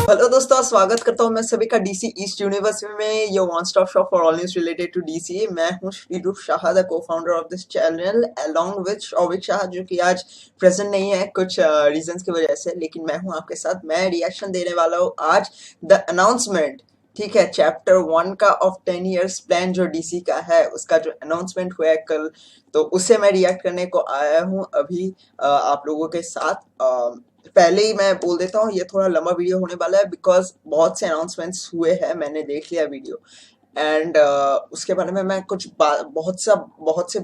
Hello दोस्तों, स्वागत करता हूं मैं सभी का डीसी ईस्ट यूनिवर्स में ये one stop shop for all news related to DC. मैं हूं Shreerup Shah, the co-founder of this channel along with Shouvik Shah, जो कि आज प्रेजेंट नहीं है कुछ रीजंस की वजह से, लेकिन मैं हूं आपके साथ। मैं रिएक्शन देने वाला हूं आज द अनाउंसमेंट, ठीक है, चैप्टर 1 का ऑफ 10 इयर्स प्लान जो डीसी का है, उसका जो अनाउंसमेंट हुआ है कल, तो उससे मैं रिएक्ट करने को आया हूं अभी आप लोगों के साथ। पहले ही मैं बोल देता हूँ, ये थोड़ा लंबा वीडियो होने वाला है बिकॉज बहुत से अनाउंसमेंट्स हुए हैं, मैंने देख लिया वीडियो एंड उसके बारे में मैं कुछ बहुत सी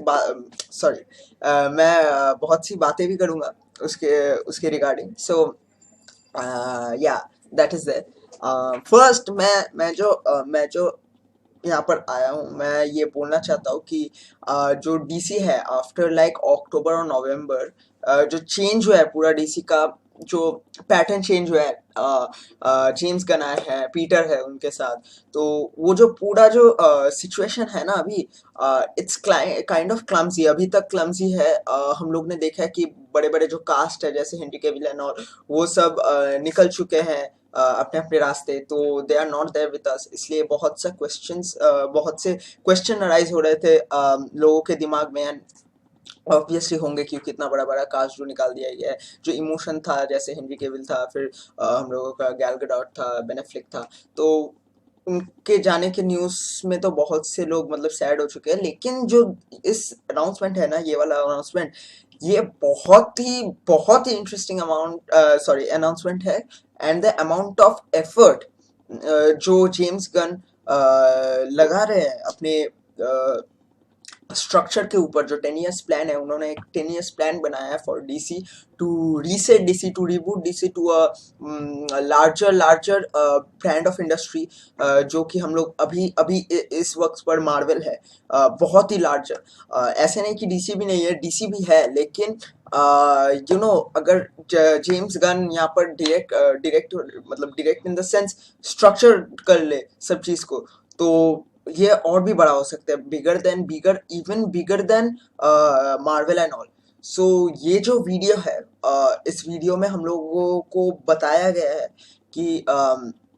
बातें भी करूँगा उसके रिगार्डिंग। सो या दैट इज दैट। फर्स्ट मैं जो यहाँ पर आया हूँ, मैं ये बोलना चाहता हूँ कि जो डीसी है आफ्टर लाइक अक्टूबर और नवंबर, जो चेंज हुआ है पूरा डीसी का, जो पैटर्न चेंज हुआ है, जेम्स गन आए हैं, पीटर है उनके साथ, तो वो जो पूरा जो सिचुएशन है ना अभी, इट्स काइंड ऑफ क्लमजी, अभी तक क्लमजी है। हम लोग ने देखा है कि बड़े बड़े जो कास्ट है जैसे हेनरी कैविल और वो सब निकल चुके हैं अपने अपने रास्ते, तो they are not there with us, इसलिए बहुत से क्वेश्चन अराइज हो रहे थे लोगों के दिमाग में। एंड ऑब्वियसली होंगे क्योंकि इतना बड़ा बड़ा कास्ट जो निकाल दिया गया है, जो इमोशन था जैसे हेनरी कैविल था, फिर हम लोगों का गैल गडॉट था, बेन एफ्लेक था, तो उनके जाने के न्यूज़ में तो बहुत से लोग मतलब सैड हो चुके हैं। लेकिन जो इस अनाउंसमेंट है ना, ये वाला अनाउंसमेंट, ये बहुत ही इंटरेस्टिंग अनाउंसमेंट है। And the amount of effort जो जेम्स गन लगा रहे हैं अपने स्ट्रक्चर के ऊपर, जो 10 इयर्स प्लान है, उन्होंने एक 10 इयर्स प्लान बनाया है for DC, to reset DC, to reboot DC to a larger brand of industry, जो कि हम लोग अभी इस वक्त पर मार्वल है, बहुत ही लार्जर। ऐसे नहीं कि डीसी भी नहीं है, डीसी भी है, लेकिन अगर जेम्स गन यहाँ पर direct in the sense structure कर ले सब चीज को, तो ये और भी बड़ा हो सकता है, even bigger than Marvel and all. So ये जो वीडियो है, इस वीडियो में हम लोगों को बताया गया है कि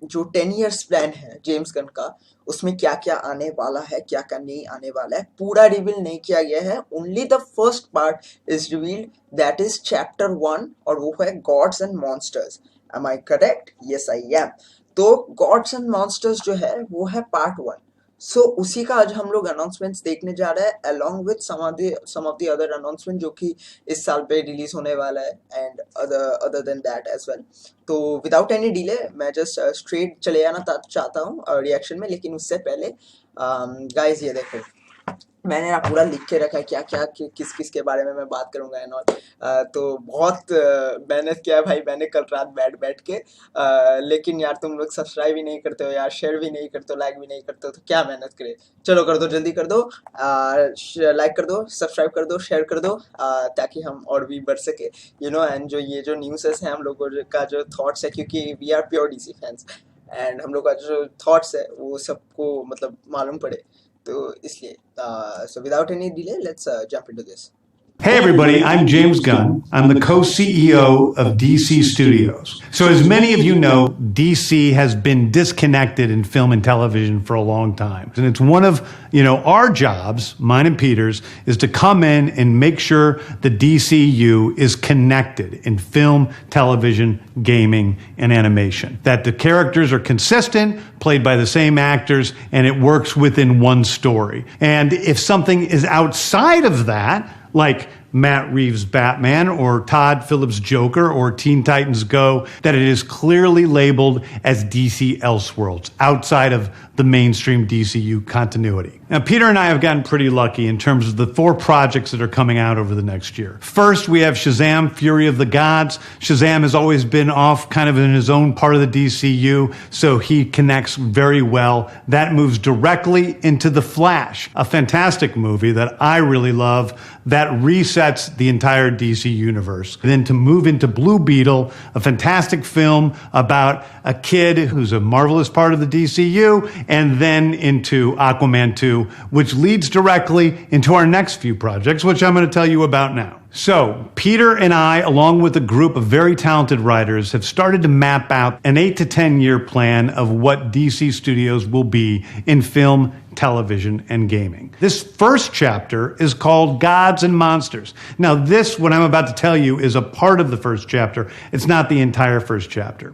जो 10 इयर्स प्लान है जेम्स गन का, उसमें क्या क्या आने वाला है, क्या क्या नहीं आने वाला है, पूरा रिवील नहीं किया गया है। Only the first part is revealed, that is chapter 1, और वो है gods and monsters. Am I correct? Yes I am. तो गॉड्स एंड मॉन्स्टर्स जो है वो है पार्ट 1। सो उसी का आज हम लोग अनाउंसमेंट्स देखने जा रहे हैं, along with some of the other announcement जो कि इस साल पे रिलीज होने वाला है, and other than that as well. तो विदाउट एनी डिले मैं जस्ट स्ट्रेट चले जाना चाहता हूँ रिएक्शन में, लेकिन उससे पहले गाइस ये देखो, मैंने ना पूरा लिख के रखा है क्या क्या किस के बारे में मैं बात करूंगा एंड ऑल। तो बहुत मेहनत किया है भाई मैंने कल रात बैठ के, लेकिन यार तुम लोग सब्सक्राइब ही नहीं करते हो यार, शेयर भी नहीं करते हो, लाइक भी नहीं करते हो, तो क्या मेहनत करे। चलो कर दो, जल्दी कर दो, लाइक कर दो, सब्सक्राइब कर दो, शेयर कर दो, ताकि हम और भी बढ़ सके, एंड ये जो न्यूज़ है हम लोगों का जो थॉट्स है, क्योंकि we are pure DC fans, and हम लोग का जो थॉट्स है वो सबको मतलब मालूम पड़े, तो इसलिए so without any delay, let's jump into this. Hey everybody, I'm James Gunn. I'm the co-CEO of DC Studios. So as many of you know, DC has been disconnected in film and television for a long time. And it's one of, our jobs, mine and Peter's, is to come in and make sure the DCU is connected in film, television, gaming, and animation. That the characters are consistent, played by the same actors, and it works within one story. And if something is outside of that, like Matt Reeves' Batman or Todd Phillips' Joker or Teen Titans Go, that it is clearly labeled as DC Elseworlds, outside of the mainstream DCU continuity. Now, Peter and I have gotten pretty lucky in terms of the 4 projects that are coming out over the next year. First, we have Shazam! Fury of the Gods. Shazam has always been off kind of in his own part of the DCU, so he connects very well. That moves directly into The Flash, a fantastic movie that I really love, that resets the entire DC universe. And then to move into Blue Beetle, a fantastic film about a kid who's a marvelous part of the DCU, and then into Aquaman 2, do, which leads directly into our next few projects, which I'm going to tell you about now. So, Peter and I, along with a group of very talented writers, have started to map out an 8 to 10 year plan of what DC Studios will be in film, television, and gaming. This first chapter is called Gods and Monsters. Now, this, what I'm about to tell you, is a part of the first chapter. It's not the entire first chapter.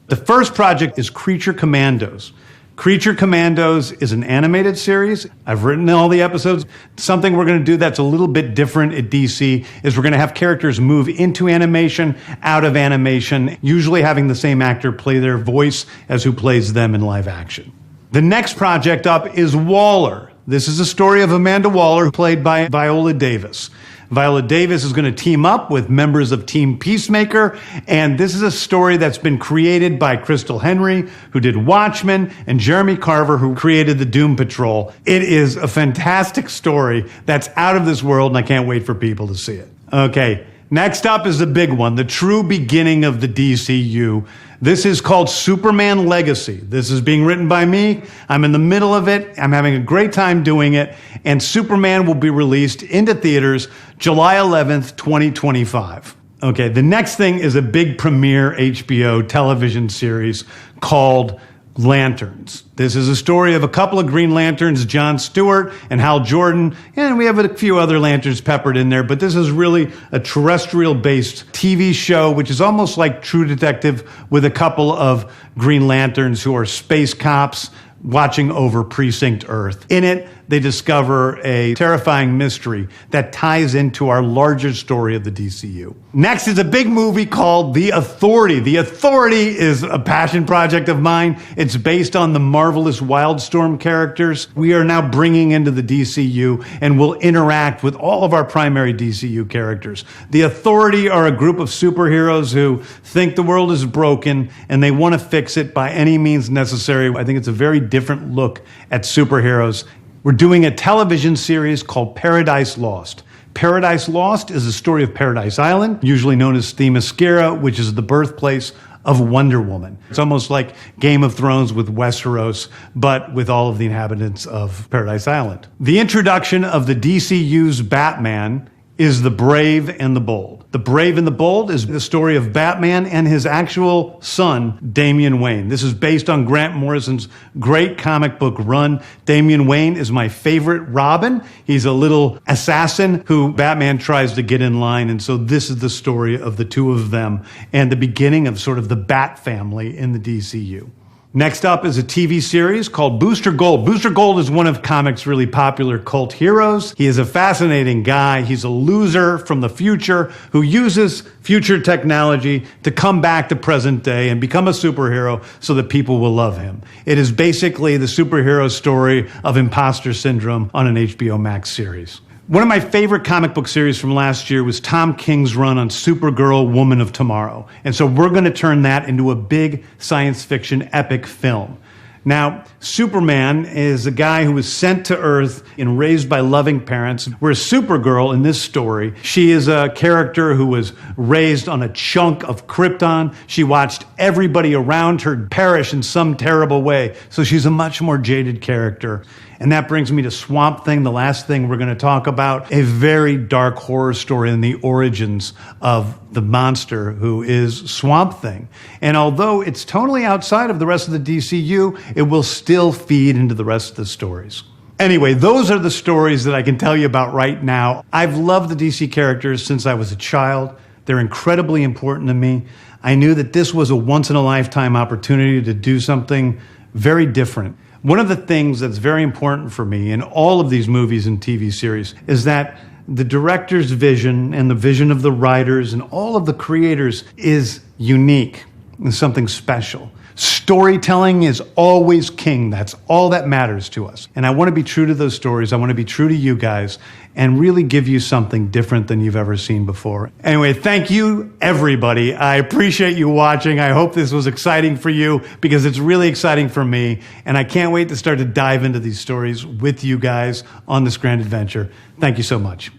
The first project is Creature Commandos. Creature Commandos is an animated series. I've written all the episodes. Something we're going to do that's a little bit different at DC is we're going to have characters move into animation, out of animation, usually having the same actor play their voice as who plays them in live action. The next project up is Waller. This is a story of Amanda Waller, played by Viola Davis. Viola Davis is going to team up with members of Team Peacemaker, and this is a story that's been created by Crystal Henry, who did Watchmen, and Jeremy Carver, who created the Doom Patrol. It is a fantastic story that's out of this world, and I can't wait for people to see it. Okay, next up is the big one, the true beginning of the DCU. This is called Superman Legacy. This is being written by me. I'm in the middle of it. I'm having a great time doing it. And Superman will be released into theaters July 11th, 2025. Okay, the next thing is a big premiere HBO television series called Lanterns. This is a story of a couple of Green Lanterns, John Stewart and Hal Jordan, and we have a few other Lanterns peppered in there, but this is really a terrestrial-based TV show, which is almost like True Detective with a couple of Green Lanterns who are space cops watching over Precinct Earth. In it, they discover a terrifying mystery that ties into our larger story of the DCU. Next is a big movie called The Authority. The Authority is a passion project of mine. It's based on the marvelous Wildstorm characters we are now bringing into the DCU and will interact with all of our primary DCU characters. The Authority are a group of superheroes who think the world is broken and they want to fix it by any means necessary. I think it's a very different look at superheroes. We're doing a television series called Paradise Lost. Paradise Lost is the story of Paradise Island, usually known as Themyscira, which is the birthplace of Wonder Woman. It's almost like Game of Thrones with Westeros, but with all of the inhabitants of Paradise Island. The introduction of the DCU's Batman is The Brave and the Bold. The Brave and the Bold is the story of Batman and his actual son, Damian Wayne. This is based on Grant Morrison's great comic book run. Damian Wayne is my favorite Robin. He's a little assassin who Batman tries to get in line, and so this is the story of the two of them and the beginning of sort of the Bat family in the DCU. Next up is a TV series called Booster Gold. Booster Gold is one of comics' really popular cult heroes. He is a fascinating guy. He's a loser from the future who uses future technology to come back to present day and become a superhero so that people will love him. It is basically the superhero story of imposter syndrome on an HBO Max series. One of my favorite comic book series from last year was Tom King's run on Supergirl, Woman of Tomorrow. And so we're going to turn that into a big science fiction epic film. Now, Superman is a guy who was sent to Earth and raised by loving parents, whereas Supergirl in this story, she is a character who was raised on a chunk of Krypton. She watched everybody around her perish in some terrible way, so she's a much more jaded character. And that brings me to Swamp Thing, the last thing we're going to talk about, a very dark horror story in the origins of the monster who is Swamp Thing. And although it's totally outside of the rest of the DCU, it will still feed into the rest of the stories. Anyway, those are the stories that I can tell you about right now. I've loved the DC characters since I was a child. They're incredibly important to me. I knew that this was a once-in-a-lifetime opportunity to do something very different. One of the things that's very important for me in all of these movies and TV series is that the director's vision and the vision of the writers and all of the creators is unique and something special. Storytelling is always king. That's all that matters to us. And I want to be true to those stories. I want to be true to you guys and really give you something different than you've ever seen before. Anyway, thank you, everybody. I appreciate you watching. I hope this was exciting for you because it's really exciting for me. And I can't wait to start to dive into these stories with you guys on this grand adventure. Thank you so much.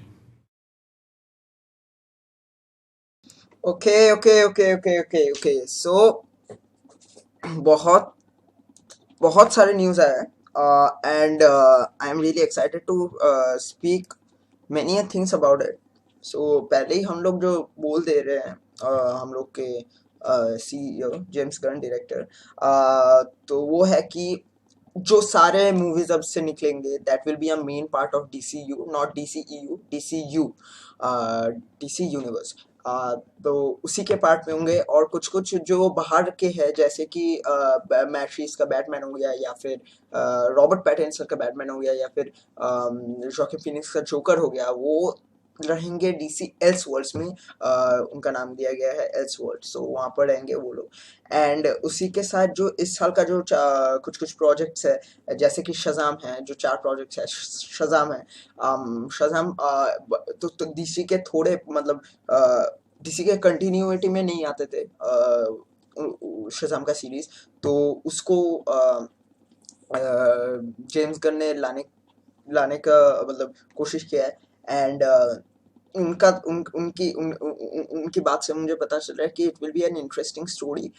Okay. So बहुत बहुत सारे news आया है and I am really excited to speak many things about it. So पहले ही हम लोग जो बोल दे रहे हैं हम लोग के सीईओ जेम्स गन डायरेक्टर, तो वो है कि जो सारे मूवीज अब से निकलेंगे that will be a main part of DCU, not DCEU, DCU, DC universe. तो उसी के पार्ट में होंगे, और कुछ कुछ जो बाहर के हैं जैसे कि मैट रीव्स का बैटमैन हो गया, या फिर रॉबर्ट पैटिंसन का बैटमैन हो गया, या फिर जॉकिन फिनिक्स का जोकर हो गया, वो रहेंगे डीसी एल्सवर्ल्ड्स में। उनका नाम दिया गया है एल्सवर्ल्ड्स, सो वहाँ पर रहेंगे वो लोग। एंड उसी के साथ जो इस साल का जो कुछ कुछ प्रोजेक्ट्स है, जैसे कि शज़ाम है, जो 4 प्रोजेक्ट्स है, शज़ाम है। शज़ाम तो डीसी के थोड़े मतलब डीसी के कंटिन्यूटी में नहीं आते थे शज़ाम का सीरीज, तो उसको जेम्स गन ने लाने का मतलब कोशिश किया है। एंड उनका उनकी बात से मुझे पता चल रहा है कि it will be an interesting story,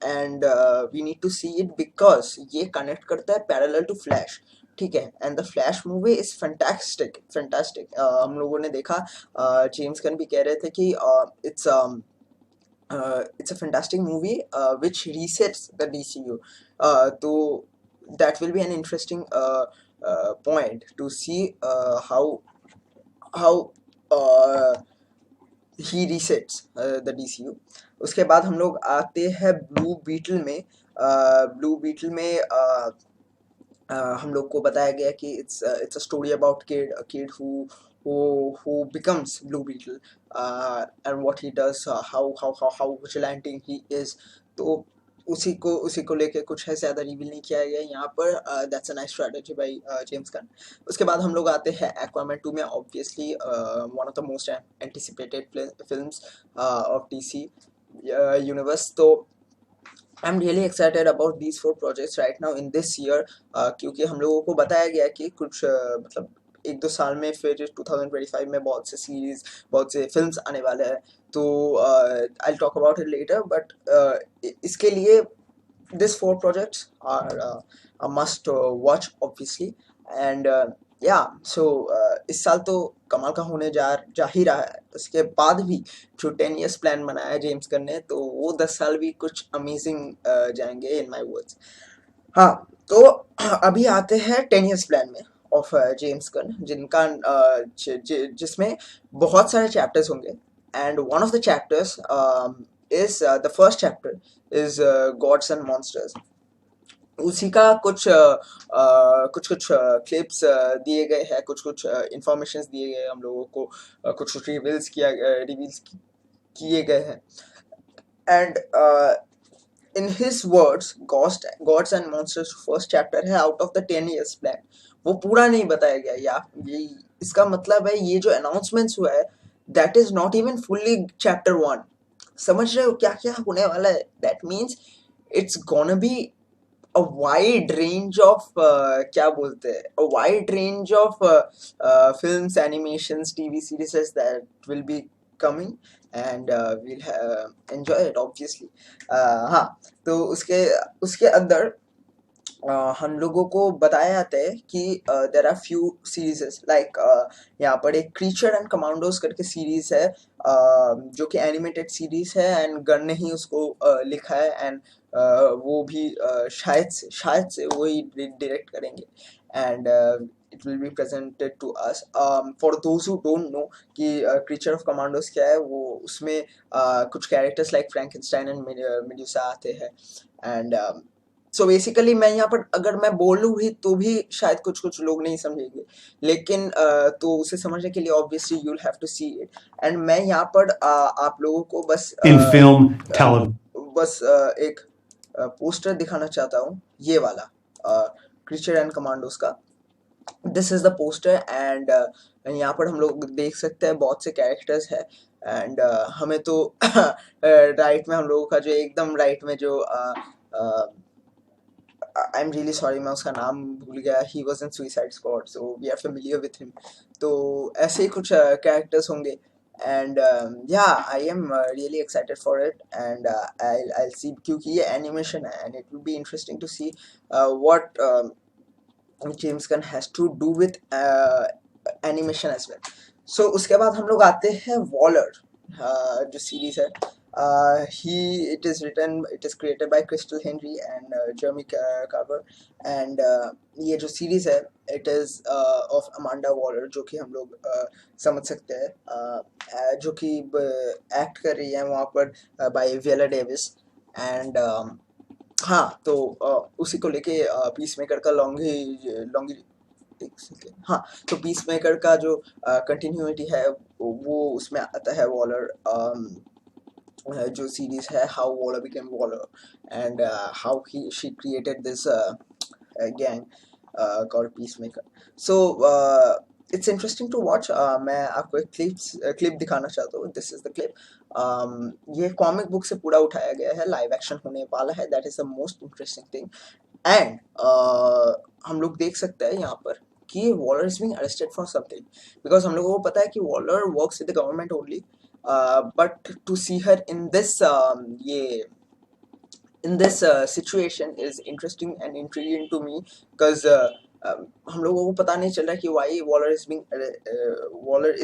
and we need to see it because ये कनेक्ट करता है पैरेलल टू फ्लैश, ठीक है। And the Flash movie is fantastic fantastic. हम लोगों ने देखा, जेम्स गन भी कह रहे थे कि it's a fantastic movie which resets the DCU. So that will be an interesting point to see how uh, he resets the DCU. उसके बाद हम लोग आते हैं ब्लू बीटल में। ब्लू बीटल में हम लोग को बताया गया कि it's a story about a kid who becomes Blue Beetle, and what he does, how vigilante he is। तो उसी को लेके कुछ है, ज़्यादा रिवील नहीं किया गया यहाँ पर। That's a nice strategy by James Gunn. उसके बाद हम लोग आते हैं एक्वामैन 2 में, obviously one of the most anticipated films of DC universe. तो I'm really excited about these 4 projects right now in this year, क्योंकि हम लोगों को बताया गया कि कुछ मतलब 1-2 साल में फिर 2025 में बहुत से सीरीज, बहुत से फिल्म्स आने वाले हैं। तो I'll talk about it later, but इसके लिए these 4 projects are a must watch obviously, and yeah, so इस साल तो कमाल का होने जा ही रहा है। उसके बाद भी जो 10 years प्लान बनाया है जेम्स गन ने, तो वो 10 साल भी कुछ अमेजिंग जाएंगे इन माय वर्ड्स। हाँ, तो अभी आते हैं 10 years प्लान में ऑफ जेम्स गन, जिनका जिसमें बहुत सारे चैप्टर्स होंगे। And one of the chapters is the first chapter is God's and monsters. उसी का कुछ क्लिप्स दिए गए हैं, कुछ इंफॉर्मेशन दिए गए हम लोगों को, कुछ रिवील्स किए गए हैं। And in his words, gods and monsters first chapter है out of the 10 years plan, वो पूरा नहीं बताया गया। या ये इसका मतलब है ये जो अनाउंसमेंट्स हुआ है that is not even fully chapter 1। समझ रहे हो क्या क्या होने वाला है? That means it's gonna be a wide range of क्या बोलते हैं, a wide range of films, animations, TV series that will be coming, and we'll enjoy it obviously। हाँ, तो उसके उसके अंदर हम लोगों को बताया जाता है कि there are few serieses like यहाँ पर एक क्रीचर एंड कमांडोज करके सीरीज है, जो कि एनिमेटेड सीरीज है, एंड गन ने ही उसको लिखा है। एंड वो भी शायद से वही डायरेक्ट करेंगे। And it will be presented to us. For those who don't know कि creature of commandos क्या है, वो उसमें कुछ characters like Frankenstein and Medusa आते हैं। and सो बेसिकली मैं यहाँ पर अगर मैं बोलूँ भी तो भी शायद कुछ लोग नहीं समझेंगे, लेकिन तो उसे समझने के लिए obviously you will have to see it. And मैं यहाँ पर आप लोगों को बस In film, television. बस एक पोस्टर दिखाना चाहता हूँ, ये वाला क्रीचर एंड कमांडोज का। This is the poster, and यहाँ पर हम लोग देख सकते हैं बहुत से कैरेक्टर्स है। एंड हमें तो राइट में हम लोगों का जो एकदम राइट में जो आई एम रियली सॉरी, मैं उसका नाम भूल गया, he was in Suicide Squad, so we are familiar with him. तो ऐसे ही कुछ कैरेक्टर्स होंगे। and yeah, I am really excited for it, and I'll see क्योंकि ये animation है, and it will be interesting to see what James Gunn has to do with animation as well. So उसके बाद हम लोग आते हैं Waller, जो सीरीज है. It is created by Crystal Henry and Jeremy Carver, and ये जो सीरीज है, it is of Amanda Waller, जो कि हम लोग समझ सकते हैं, जो कि एक्ट कर रही है वहाँ पर by Viola Davis, and हाँ, तो उसी को लेके पीस मेकर का लॉन्गी एक सेकेंड, हाँ, तो पीस मेकर का जो कंटिन्यूटी है वो उसमें आता है. वॉलर जो सीरीज है, how Waller became Waller, and how she created this gang called Peacemaker. So it's interesting to watch. मैं आपको एक क्लिप दिखाना चाहता हूँ. This is the clip. ये कॉमिक बुक से पूरा उठाया गया है, लाइव एक्शन होने वाला है. That is the most interesting thing. And हम लोग देख सकते हैं यहाँ पर कि Waller is being arrested for something, because हम लोगों को पता है कि Waller works with the government only, but to see her in this situation is interesting and intriguing to me, because हम लोगों को पता नहीं चल रहा कि why Waller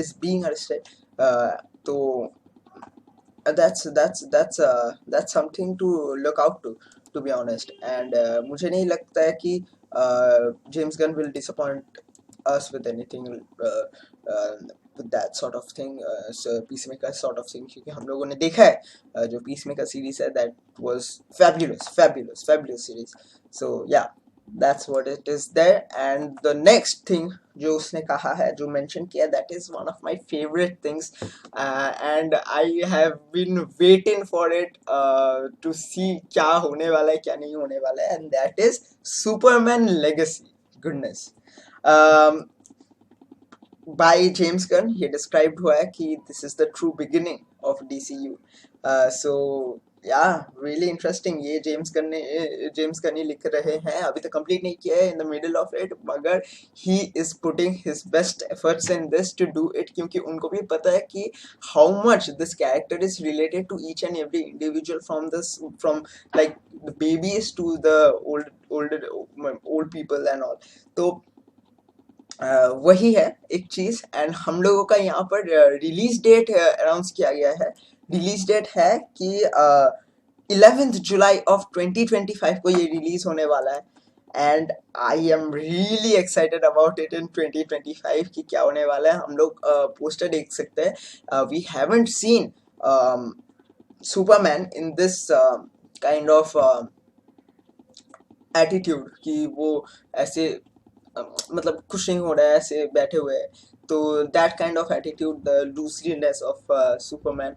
is being arrested. तो that's something to look out to be honest. And मुझे नहीं लगता है कि James Gunn will disappoint us with anything with that sort of thing, so Peacemaker sort of thing, क्योंकि हम लोगों ने देखा है जो Peacemaker series है, that was fabulous series. So yeah, that's what it is there. And the next thing जो उसने कहा है, जो mention किया, that is one of my favorite things, and I have been waiting for it to see क्या होने वाला है, क्या नहीं होने वाला है, and that is Superman Legacy. Goodness. By James Gunn, he described हुआ है कि this is the true beginning of DCU. So yeah, really interesting. ये जेम्स गन ही लिख रहे हैं. अभी तक कंप्लीट नहीं किया है, in the middle of it, मगर he is putting his best efforts in this to do it, क्योंकि उनको भी पता है कि how much this character is related to each and every individual, from like the babies to the old people and all. तो वही है एक चीज. एंड हम लोगों का यहाँ पर रिलीज डेट अनाउंस किया गया है. रिलीज डेट है कि 11th जुलाई ऑफ 2025 को ये रिलीज होने वाला है. And I am really excited about it in 2025 कि क्या होने वाला है. हम लोग पोस्टर देख सकते हैं. We haven't seen Superman in this kind of attitude कि वो ऐसे मतलब खुश नहीं हो रहा है, ऐसे बैठे हुए हैं. तो that kind of attitude, the looseness of Superman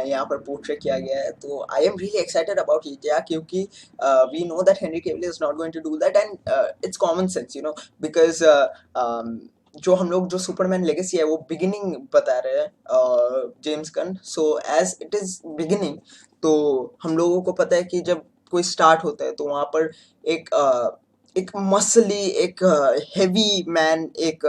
यहाँ पर पोर्ट्रे किया गया है. तो I am really excited about it, yeah क्योंकि we know that Henry Cavill is not going to do that, and it's common sense, you know, because जो हम लोग जो सुपरमैन लेगेसी है वो बिगिनिंग बता रहे हैं James Gunn. So as it is beginning, तो हम लोगों को पता है कि जब कोई स्टार्ट होता है तो वहाँ पर एक मसली, एक हेवी मैन, एक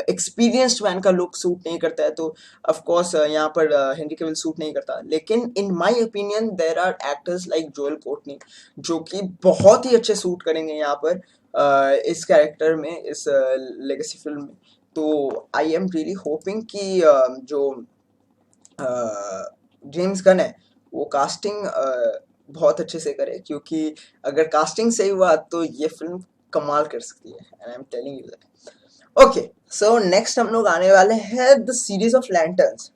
एक्सपीरियंस्ड मैन का लुक सूट नहीं करता है. तो ऑफ कोर्स यहाँ पर हेनरी कैविल सूट नहीं करता. लेकिन in my opinion there are actors like Joel Courtney जो कि बहुत ही अच्छे सूट करेंगे यहाँ पर इस कैरेक्टर में, इस लेगेसी फिल्म में. तो आई एम रियली होपिंग कि जो जेम्स गन है वो कास्टिंग बहुत अच्छे से करे, क्योंकि अगर कास्टिंग सही हुआ तो ये फिल्म कमाल कर सकती है. And I am telling you that. Okay, so next हम लोग आने वाले हैं the series of Lanterns.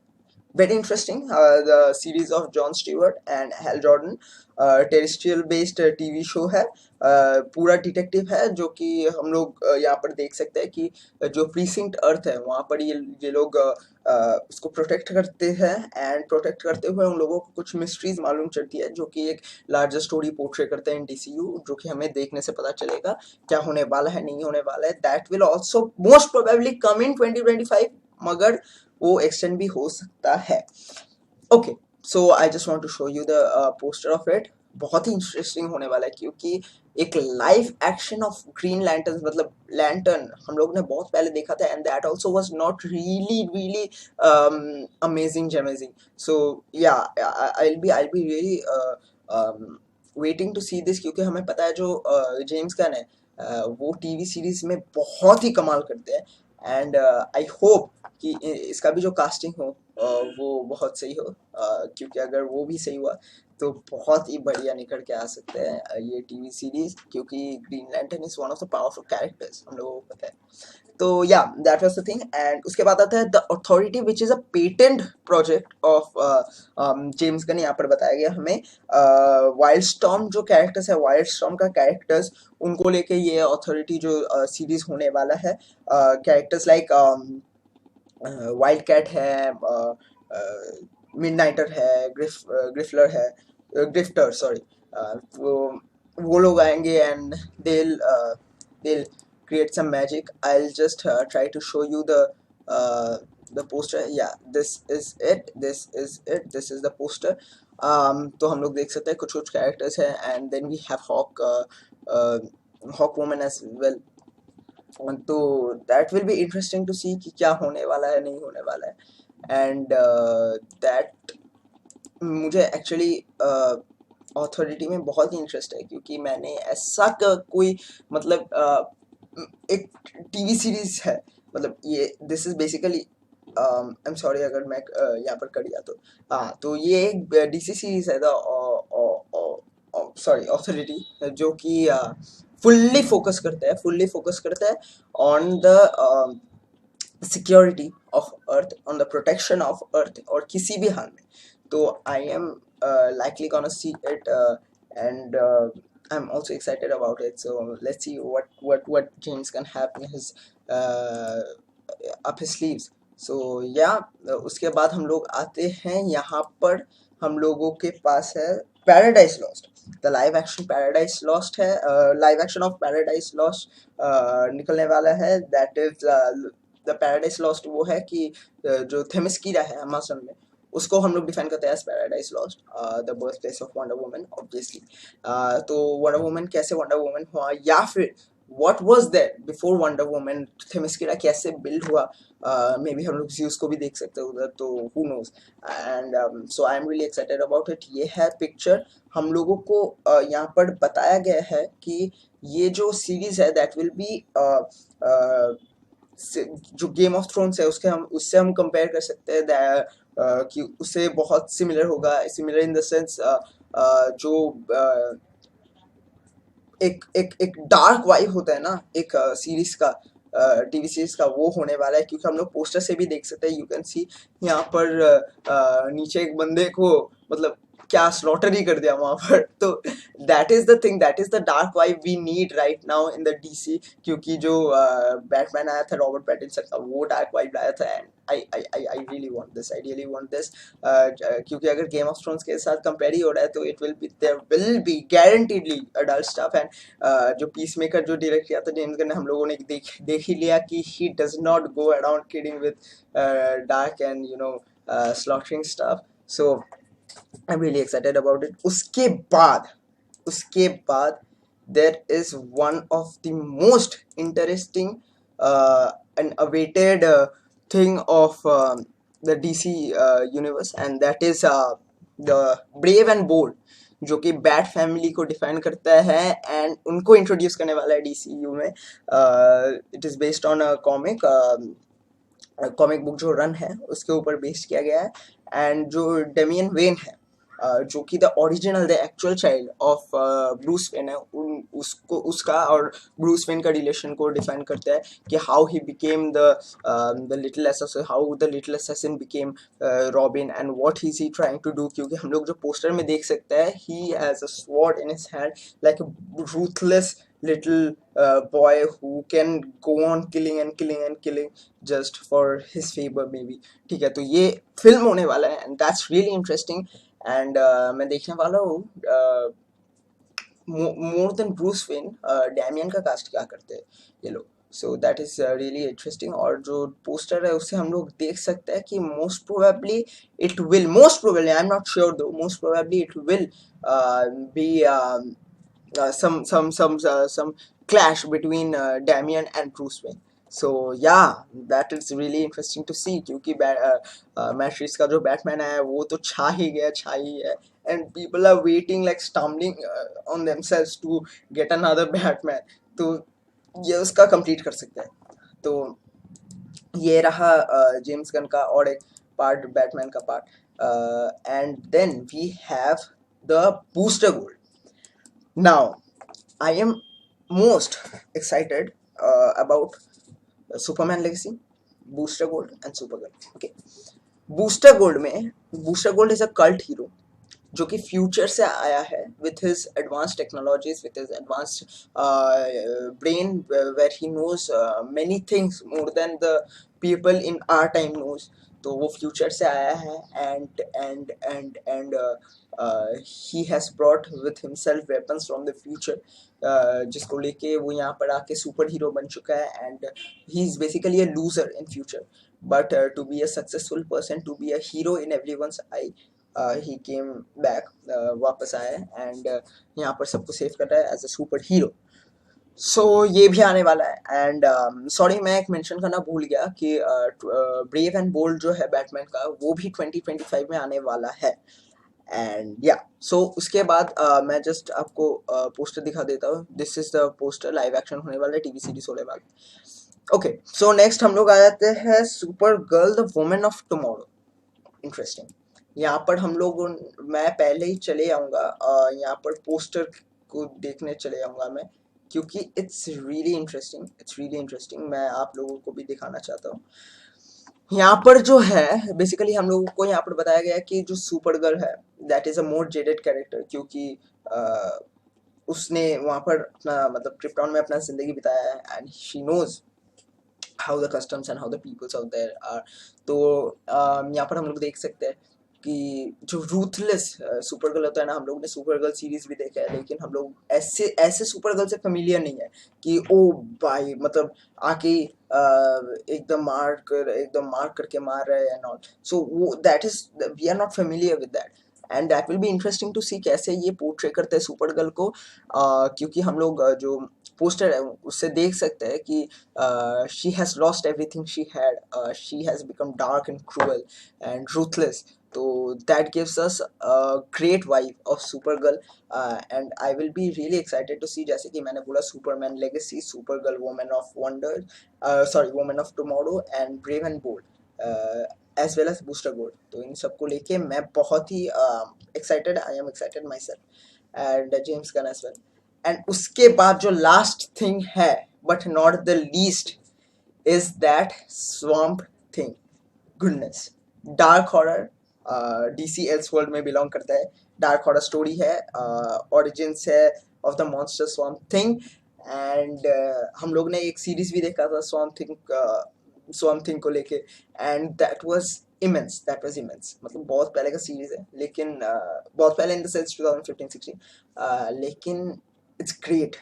Very interesting, the series of John Stewart and Hal Jordan. Terrestrial based TV show है, पूरा डिटेक्टिव है, जो कि हम लोग यहाँ पर देख सकते हैं कि जो प्रीसिंक्ट अर्थ है वहाँ पर ये लोग इसको प्रोटेक्ट करते हैं. एंड प्रोटेक्ट करते हुए उन लोगों को कुछ मिस्ट्रीज मालूम चलती है, जो कि एक लार्जर स्टोरी पोर्ट्रे करते हैं इन DCU, जो कि हमें देखने से पता चलेगा क्या होने वाला है, नहीं होने वाला है. That will also most probably come in 2025, मगर वो एक्सटेंड भी हो सकता है. Okay, so I just want to show you the poster of it. बहुत ही इंटरेस्टिंग होने वाला है, क्योंकि एक live action of Green Lantern, मतलब लैंटर्न हम लोग ने बहुत पहले देखा था, and that also was not really really amazing. So yeah I be really waiting to see this, क्योंकि हमें पता है जो जेम्स गन है वो टीवी सीरीज में बहुत ही कमाल करते हैं, एंड आई होप कि इसका भी जो कास्टिंग हो वो बहुत सही हो, क्योंकि अगर वो भी सही हुआ तो बहुत ही बढ़िया निकल के आ सकते हैं ये टीवी सीरीज, क्योंकि green lantern is one of the powerful characters, हम लोगों को पता है। तो या that was the thing, and उसके बाद आता है the authority which is a patent project of James Gunn. यहाँ पर बताया गया हमें वाइल्ड स्टॉर्म जो कैरेक्टर्स है, वाइल्ड स्टॉर्म का कैरेक्टर्स उनको लेके ये अथॉरिटी जो सीरीज होने वाला है, कैरेक्टर्स लाइक वाइल्ड कैट है, मिडनाइटर है, ग्रिफलर है, ग्रिफ्टर सॉरी, वो लोग आएंगे, and they'll create some magic. I'll just try to show you the poster. Yeah, this is the poster. तो हम लोग देख सकते हैं कुछ कुछ कैरेक्टर्स हैं, and then we have Hawkwoman as well. तो that will be interesting to see कि क्या होने वाला है, नहीं होने वाला है, एंड दैट मुझे एक्चुअली अथॉरिटी में बहुत ही इंटरेस्ट है, क्योंकि मैंने ऐसा कोई मतलब एक टीवी सीरीज है, मतलब ये this is basically I am sorry अगर मैं यहाँ पर कर दिया तो, हाँ, तो ये एक डीसी सीरीज है द सॉरी अथॉरिटी, जो कि फुल्ली फोकस करता है on the security of earth, on the protection of earth, और किसी भी हाल में। तो I M likely gonna see it, and I'm also excited about it. So let's see what James can have in his uh, up his sleeves. So yeah, उसके बाद हम लोग आते हैं यहाँ पर, हम लोगों के पास है Paradise Lost. The live action Paradise Lost है, live action of Paradise Lost निकलने वाला है। That is the Paradise Lost वो है कि जो थेमिस्कीरा है अमेज़न में, उसको हम लोग डिफाइन करते हैं as Paradise Lost, the birth place of Wonder Woman obviously. तो वंडर वुमन कैसे वंडर वुमन हुआ, या फिर what was there before Wonder Woman, Themyscira कैसे बिल्ड हुआ, मे बी हम लोग ज़्यूस को भी देख सकते हैं उधर, तो who knows. And so I am really excited about it. ये है पिक्चर, हम लोगों को यहाँ पर बताया गया है कि ये जो सीरीज है दैट विल बी जो गेम ऑफ थ्रोन्स है उससे हम कंपेयर कर सकते हैं, कि उससे बहुत सिमिलर होगा, सिमिलर इन द सेंस जो एक डार्क वाइब होता है ना एक सीरीज का, टीवी सीरीज का, वो होने वाला है, क्योंकि हम लोग पोस्टर से भी देख सकते हैं। यू कैन सी यहाँ पर नीचे एक बंदे को मतलब क्या स्लॉटर ही कर दिया वहां पर, तो that is the thing, that is the dark vibe we need right now in the DC, क्योंकि जो बैटमैन आया था रॉबर्ट पैटिंसन का, वो डार्क वाइब लाया था, and I really want this, I really want this, क्योंकि अगर गेम ऑफ थ्रोन्स के साथ कंपेयर ही हो रहा है तो it will be, there will be guaranteedly adult stuff. And जो पीस मेकर जो डायरेक्ट किया था जेम्स गन ने, हम लोगों ने देख ही लिया कि he does not go around kidding with dark and slaughtering stuff. So I'm really excited about it. उसके बाद there is one of the most interesting and awaited thing of the DC universe, and that is the Brave and Bold, जो कि bat family को define करता है and उनको introduce करने वाला है DCU में। It is based on a comic book जो रन है उसके ऊपर बेस्ड किया गया है, एंड जो डेमियन वेन है, जो कि the original the actual child of Bruce Wayne है, उसका और ब्रूस वेन का रिलेशन को डिफाइन करता है, कि how he became the little assassin, how the little assassin became Robin, and what he is he trying to do. क्योंकि हम लोग जो पोस्टर में देख सकते हैं, he has a sword in his hand like a ruthless little boy who can go on killing just for his favor maybe। ठीक है, तो ये फिल्म होने वाला है, and that's really interesting, and मैं देखने वाला हूँ। More than Bruce Wayne, Damian का कास्ट क्या करते हैं ये लोग, so that is really interesting. और जो पोस्टर है उससे हम लोग देख सकते हैं कि most probably I am not sure though, most probably it will be some clash between Damian and Bruce Wayne. So yeah, that is really interesting to see, क्योंकि मैट रिव्स का जो बैटमैन है वो तो छा ही है, and people are waiting like stumbling on themselves to get another Batman. तो ये उसका कंप्लीट कर सकते हैं। तो ये रहा जेम्स गन का और एक पार्ट, बैटमैन का part. And then we have the Booster Gold. Now I am most excited about Superman Legacy, Booster Gold, and Supergirl. Okay, Booster Gold is a cult hero जो कि future से आया है with his advance technologies, with his advanced brain, where he knows many things more than the people in our time knows. तो वो future से आया है and he has brought with himself weapons from the future, जिसको लेके वो यहाँ पर आके सुपर हीरो बन चुका है। And he is basically a loser in future, but to be a successful person, to be a hero in everyone's eye, he came back, वापस आया एंड यहाँ पर सबको सेव कर रहा है एज अ सुपर हीरो। सो ये भी आने वाला है। एंड सॉरी, मैं एक मेंशन करना भूल गया कि ब्रेव एंड बोल्ड जो है बैटमैन का, वो भी 2025 में आने वाला है। एंड या सो उसके बाद मैं जस्ट आपको पोस्टर दिखा देता हूँ। This is the poster, live action होने वाला है, टीवी सीरीज होने वाला है। ओके, सो नेक्स्ट हम लोग आ जाते हैं super girl the women of tomorrow. Interesting. यहाँ पर हम लोग, मैं पहले ही चले आऊँगा यहाँ पर पोस्टर को देखने चले आऊँगा मैं, क्योंकि इट्स रियली इंटरेस्टिंग। मैं आप लोगों को भी दिखाना चाहता हूँ। यहाँ पर जो है बेसिकली हम लोगों को यहाँ पर बताया गया है कि जो सुपर गर्ल है that is a more jaded character, क्योंकि उसने वहाँ पर अपना मतलब क्रिप्टॉन में अपना जिंदगी बिताया है and she knows how the customs and how the peoples out there are. तो यहाँ पर हम लोग देख सकते हैं कि जो रूथलेस सुपर गर्ल होता है ना, हम लोग ने सुपर गर्ल सीरीज भी देखा है, लेकिन हम लोग ऐसे ऐसे सुपर गर्ल से फेमिलियर नहीं है कि ओ भाई मतलब आके एकदम मार करके मार रहे हैं एंड ऑल। सो वो that is, we are not familiar with that, and that will be interesting to see कैसे ये पोर्ट्रे करते हैं सुपर गर्ल को, क्योंकि हम लोग जो पोस्टर है उससे देख सकते हैं कि she has lost everything she had, she has become dark and cruel and ruthless. So that gives us a great vibe of Supergirl, and I will be really excited to see, जैसे कि मैंने बोला, Superman Legacy, Supergirl, Woman of Wonder, Woman of Tomorrow, and Brave and Bold, as well as Booster Gold. तो इन सबको लेके मैं बहुत ही excited, I am excited myself, and James Gunn as well. And उसके बाद जो लास्ट थिंग है but not the least is that swamp thing. Goodness, dark horror, DC Elseworld में बिलोंग करता है, डार्क हॉरर स्टोरी है, ओरिजिन्स है of the monster swamp thing. And हम लोग ने एक सीरीज भी देखा था स्वैम्प थिंग को लेके, एंड दैट वाज इमेंस, मतलब बहुत पहले का सीरीज है, लेकिन बहुत पहले इन द सेंस 2015-16, लेकिन it's great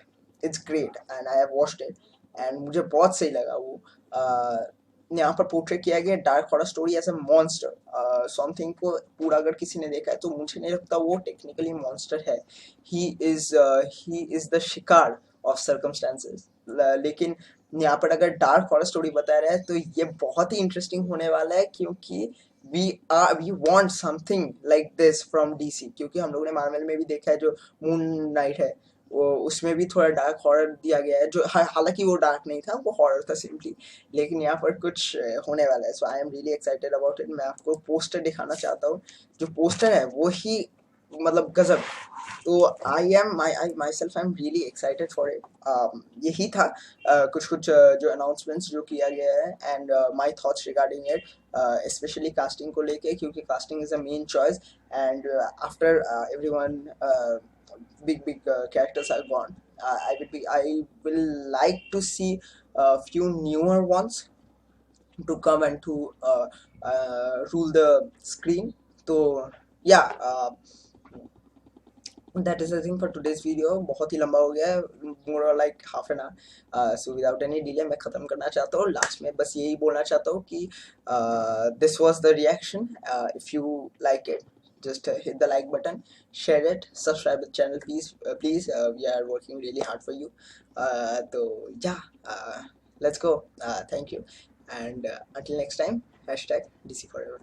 and I have watched it and मुझे बहुत सही लगा वो। यहाँ पर पोर्ट्रे किया गया dark horror story as a monster. Something को पूरा अगर किसी ने देखा है तो मुझे नहीं लगता वो टेक्निकली मॉन्स्टर है, ही इज द शिकार ऑफ सर्कमस्टेंसेस। लेकिन यहाँ पर अगर डार्क हॉरर स्टोरी बता रहा है तो ये बहुत ही इंटरेस्टिंग होने वाला है, क्योंकि we want something like this from DC, क्योंकि हम लोगों ने मार्वल में भी देखा है जो मून नाइट है वो, उसमें भी थोड़ा डार्क हॉरर दिया गया है, जो हालांकि वो डार्क नहीं था, वो हॉरर था सिंपली, लेकिन यहाँ पर कुछ होने वाला है। So I am really excited about it. मैं आपको पोस्टर दिखाना चाहता हूँ, जो पोस्टर है वो ही मतलब गजब। तो I myself I am really excited for it. यही था कुछ जो अनाउंसमेंट्स जो किया गया है, and my thoughts regarding it, specially casting को लेके, क्योंकि casting is a main choice, and after everyone big characters are gone, I will like to see a few newer ones to come and to rule the screen. So yeah, that is the thing for today's video. बहुत ही लंबा हो गया है, more like half an hour. So without any delay मैं ख़त्म करना चाहता हूँ. लास्ट में बस यही बोलना चाहता हूँ कि this was the reaction. If you like it, just hit the like button, share it, subscribe the channel, please. We are working really hard for you. So yeah, let's go. Thank you, and until next time, hashtag DC forever.